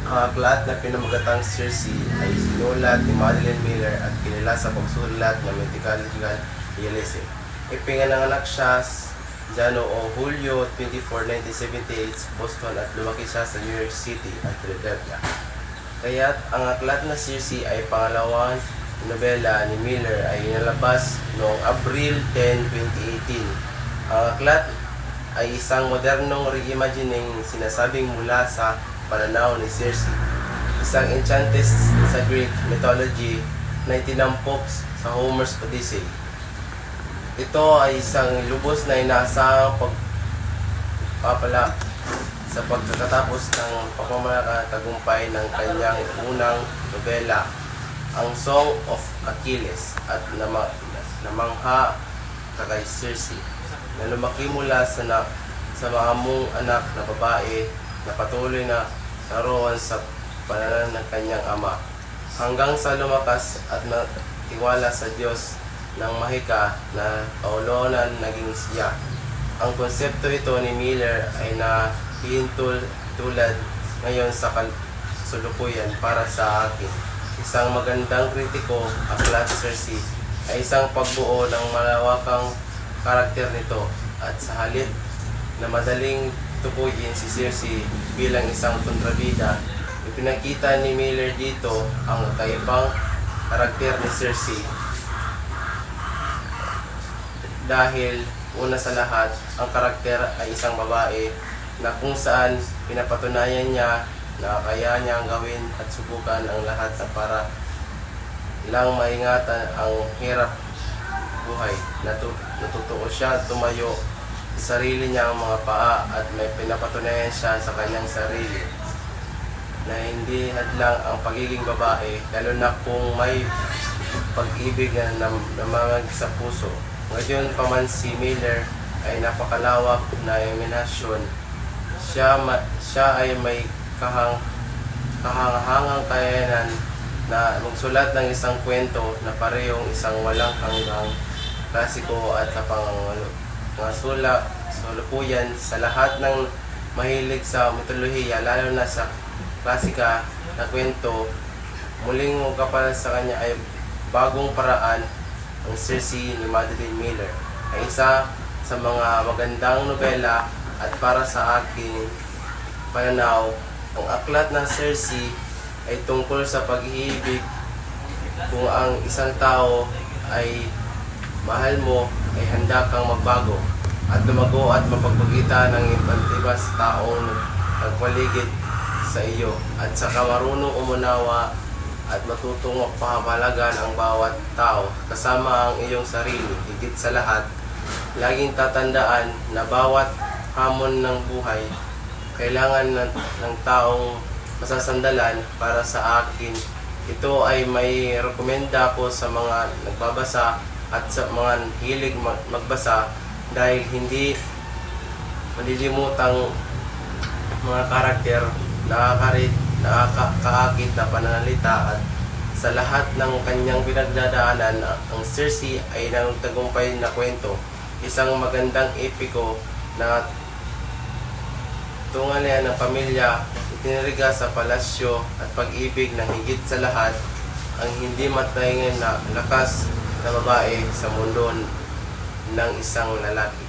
Ang aklat na pinamagatang Circe ay sinulat ni Madeline Miller at kilala sa pagsulat ng mythological realism. Ipinanganak siya o Hulyo 24, 1978 sa Boston at lumaki siya sa New York City at Philadelphia. Kaya't ang aklat na Circe ay pangalawang nobela ni Miller ay inalabas noong Abril 10, 2018. Ang aklat ay isang modernong reimagining sinasabing mula sa pananaw ni Circe, isang enchantress sa Greek mythology na itinampok sa Homer's Odyssey. Ito ay isang lubos na inaasahang pagpapala sa pagkatapos ng pagmamatagumpay ng kanyang unang nobela, ang Song of Achilles, at namangha kay Circe, na lumaki mula sa maamong anak na babae na patuloy na naroon sa pananan ng kanyang ama, hanggang sa lumakas at natiwala sa Diyos ng mahika na kaulonan naging siya. Ang konsepto ito ni Miller ay tulad ngayon sa kasalukuyan para sa akin. Isang magandang kritiko, aklat Circe ay isang pagbuo ng malawakang karakter nito, at sa halip na madaling tukuyin si Circe bilang isang kontrabida, ipinakita ni Miller dito ang kaibang karakter ni Circe. Dahil una sa lahat, ang karakter ay isang babae na kung saan pinapatunayan niya na kaya niyang gawin at subukan ang lahat na para lang maingatan ang hirap buhay. Natutuo siya tumayo sa sarili niyang mga paa at may pinapatunayan siya sa kanyang sarili na hindi hadlang ang pagiging babae, lalo na kung may pag-ibig na namamag sa puso. Ngayon pa man si Miller ay napakalawak na imahinasyon. Siya ay may kahangahangang kakayanan na magsulat ng isang kwento na parehong isang walang hanggang klasiko at sulupuyan sa lahat ng mahilig sa mitolohiya, lalo na sa klasika na kwento. Muling kapal sa kanya ay bagong paraan. Ang Circe ni Madeline Miller ay isa sa mga magandang nobela, at para sa aking pananaw, ang aklat ng Circe ay tungkol sa pag-ibig. Kung ang isang tao ay mahal mo, ay handa kang magbago at lumago at mapagpagita ng ibang taong nagpaligid sa iyo, at saka marunong umunawa at matutong magpahalagan ang bawat tao kasama ang iyong sarili. Higit sa lahat, laging tatandaan na bawat hamon ng buhay kailangan ng taong masasandalan. Para sa akin, ito ay may rekomenda ko sa mga nagbabasa at sa mga hilig magbasa, dahil hindi malilimutang mga karakter, nakakaakit na pananalita, at sa lahat ng kanyang pinagdadaanan, ang Circe ay nagtagumpay na kwento, isang magandang epiko na tungalian ng pamilya, itiniriga sa palasyo at pag-ibig na higit sa lahat ang hindi matayin na lakas na babae sa mundo ng isang lalaki.